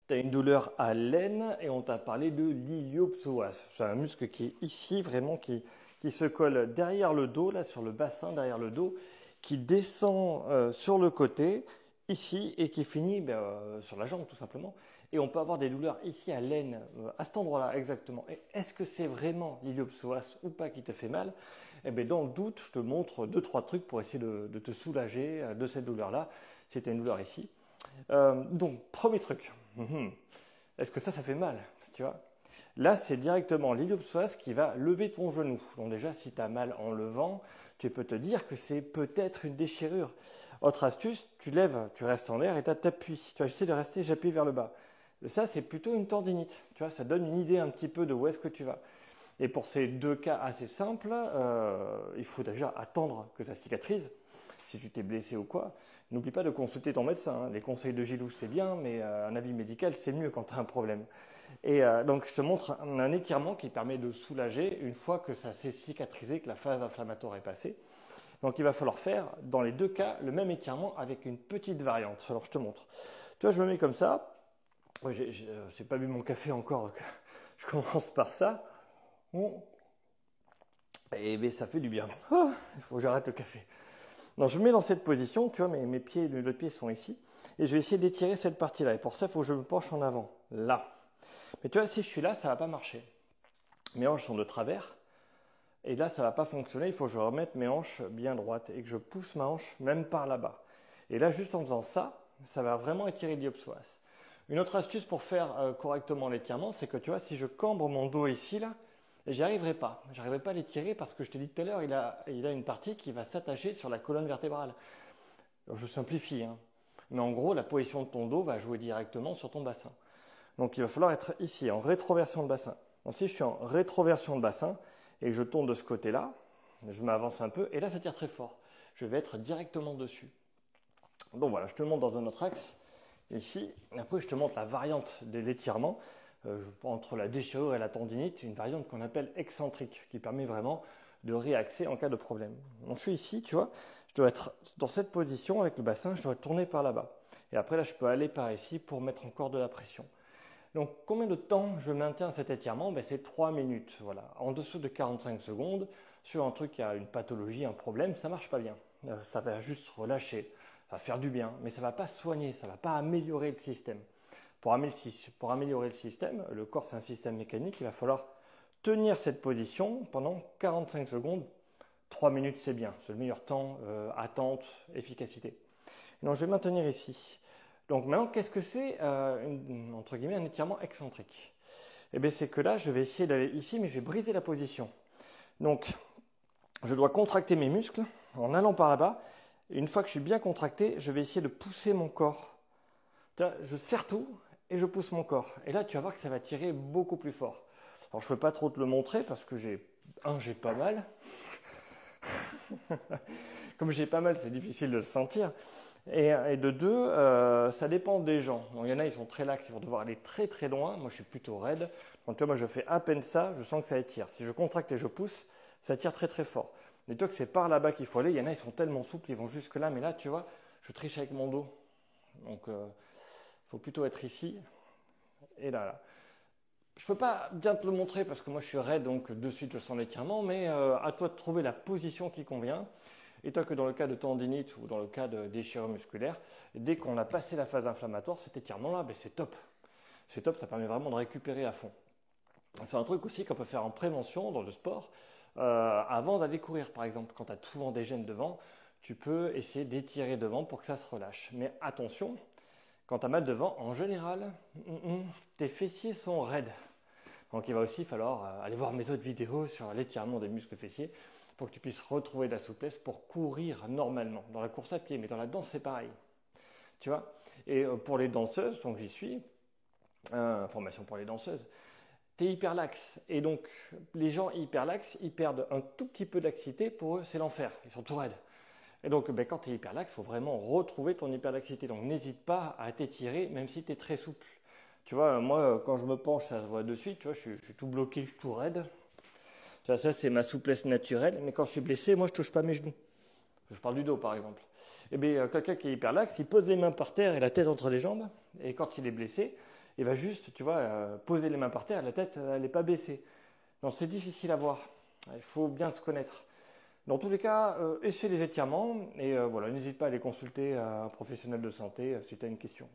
tu as une douleur à l'aine et on t'a parlé de l'iliopsoas. C'est un muscle qui est ici, vraiment, qui se colle derrière le dos, là, sur le bassin, derrière le dos, qui descend sur le côté, ici, et qui finit sur la jambe, tout simplement. Et on peut avoir des douleurs ici à l'aine, à cet endroit-là, exactement. Et est-ce que c'est vraiment l'iliopsoas ou pas qui te fait mal? Eh bien, dans le doute, je te montre 2-3 trucs pour essayer de te soulager de cette douleur-là, si tu as une douleur ici. Donc, premier truc. Est-ce que ça fait mal? Tu vois? Là, c'est directement l'iliopsoas qui va lever ton genou. Donc déjà, si tu as mal en levant, tu peux te dire que c'est peut-être une déchirure. Autre astuce, tu lèves, tu restes en l'air et tu t'appuies. Tu vas essayer de rester, j'appuie vers le bas. Ça, c'est plutôt une tendinite. Tu vois, ça donne une idée un petit peu de où est-ce que tu vas. Et pour ces deux cas assez simples, il faut déjà attendre que ça cicatrise. Si tu t'es blessé ou quoi, n'oublie pas de consulter ton médecin. Hein. Les conseils de Gilou, c'est bien, mais un avis médical, c'est mieux quand tu as un problème. Et donc, je te montre un étirement qui permet de soulager une fois que ça s'est cicatrisé, que la phase inflammatoire est passée. Donc, il va falloir faire, dans les deux cas, le même étirement avec une petite variante. Alors, je te montre. Tu vois, je me mets comme ça. J'ai pas bu mon café encore, donc je commence par ça. Et bien, ça fait du bien. Oh, il faut que j'arrête le café. Donc, je me mets dans cette position, tu vois, mes pieds, les deux pieds sont ici. Et je vais essayer d'étirer cette partie-là. Et pour ça, il faut que je me penche en avant. Là. Mais tu vois, si je suis là, ça va pas marcher. Mes hanches sont de travers. Et là, ça va pas fonctionner. Il faut que je remette mes hanches bien droites et que je pousse ma hanche même par là-bas. Et là, juste en faisant ça, ça va vraiment étirer l'iliopsoas. Une autre astuce pour faire correctement l'étirement, c'est que tu vois, si je cambre mon dos ici, là, j'y arriverai pas. J'arriverai pas à l'étirer parce que je t'ai dit tout à l'heure, il a une partie qui va s'attacher sur la colonne vertébrale. Alors, je simplifie, hein. Mais en gros, la position de ton dos va jouer directement sur ton bassin. Donc, il va falloir être ici, en rétroversion de bassin. Donc, si je suis en rétroversion de bassin et que je tourne de ce côté-là, je m'avance un peu et là, ça tire très fort. Je vais être directement dessus. Donc voilà, je te le montre dans un autre axe. Ici, après, je te montre la variante de l'étirement entre la déchirure et la tendinite, une variante qu'on appelle excentrique, qui permet vraiment de réaxer en cas de problème. Donc je suis ici, tu vois, je dois être dans cette position avec le bassin, je dois tourner par là-bas. Et après, là, je peux aller par ici pour mettre encore de la pression. Donc, combien de temps je maintiens cet étirement? C'est 3 minutes. Voilà. En dessous de 45 secondes, sur un truc qui a une pathologie, un problème, ça marche pas bien. Ça va juste relâcher, ça va faire du bien, mais ça va pas soigner, ça va pas améliorer le système. Pour améliorer le système, le corps c'est un système mécanique, il va falloir tenir cette position pendant 45 secondes. 3 minutes c'est bien, c'est le meilleur temps, attente, efficacité. Et donc je vais maintenir ici. Donc maintenant, qu'est-ce que c'est entre guillemets un étirement excentrique? Eh bien c'est que là, je vais essayer d'aller ici, mais je vais briser la position. Donc, je dois contracter mes muscles en allant par là-bas. Et une fois que je suis bien contracté, je vais essayer de pousser mon corps. Je serre tout et je pousse mon corps. Et là, tu vas voir que ça va tirer beaucoup plus fort. Alors, je ne peux pas trop te le montrer parce que j'ai pas mal. Comme j'ai pas mal, c'est difficile de le sentir. Et de deux, ça dépend des gens. Donc, il y en a, ils sont très lax, ils vont devoir aller très très loin. Moi, je suis plutôt raide. Donc, tu vois, moi, je fais à peine ça, je sens que ça étire. Si je contracte et je pousse, ça tire très très fort. Mais toi que c'est par là-bas qu'il faut aller. Il y en a, ils sont tellement souples, ils vont jusque là. Mais là, tu vois, je triche avec mon dos. Donc, faut plutôt être ici et là, là. Je peux pas bien te le montrer parce que moi, je suis raide, donc de suite, je sens l'étirement. Mais à toi de trouver la position qui convient. Et toi que dans le cas de tendinite ou dans le cas de déchirure musculaire, dès qu'on a passé la phase inflammatoire, cet étirement-là, c'est top. C'est top, ça permet vraiment de récupérer à fond. C'est un truc aussi qu'on peut faire en prévention dans le sport, avant d'aller courir par exemple. Quand tu as souvent des gènes devant, tu peux essayer d'étirer devant pour que ça se relâche. Mais attention, quand tu as mal devant, en général, tes fessiers sont raides. Donc il va aussi falloir aller voir mes autres vidéos sur l'étirement des muscles fessiers pour que tu puisses retrouver de la souplesse pour courir normalement. Dans la course à pied, mais dans la danse c'est pareil. Tu vois? Et pour les danseuses, donc j'y suis, formation pour les danseuses, tu es hyper laxe. Et donc les gens hyper laxes, ils perdent un tout petit peu d'axité, pour eux c'est l'enfer, ils sont tout raides. Et donc quand tu es hyper laxe, il faut vraiment retrouver ton hyperlaxité. Donc n'hésite pas à t'étirer même si tu es très souple. Tu vois, moi quand je me penche, ça se voit de suite, tu vois, je suis tout bloqué, je suis tout raide. Tu vois, ça c'est ma souplesse naturelle, mais quand je suis blessé, moi je touche pas mes genoux. Je parle du dos par exemple. Eh bien, quelqu'un qui est hyper laxe, il pose les mains par terre et la tête entre les jambes, Et quand il est blessé, il va juste, tu vois, poser les mains par terre, la tête, elle n'est pas baissée. Donc c'est difficile à voir. Il faut bien se connaître. Dans tous les cas, essaie les étirements et voilà, n'hésite pas à aller consulter un professionnel de santé si tu as une question.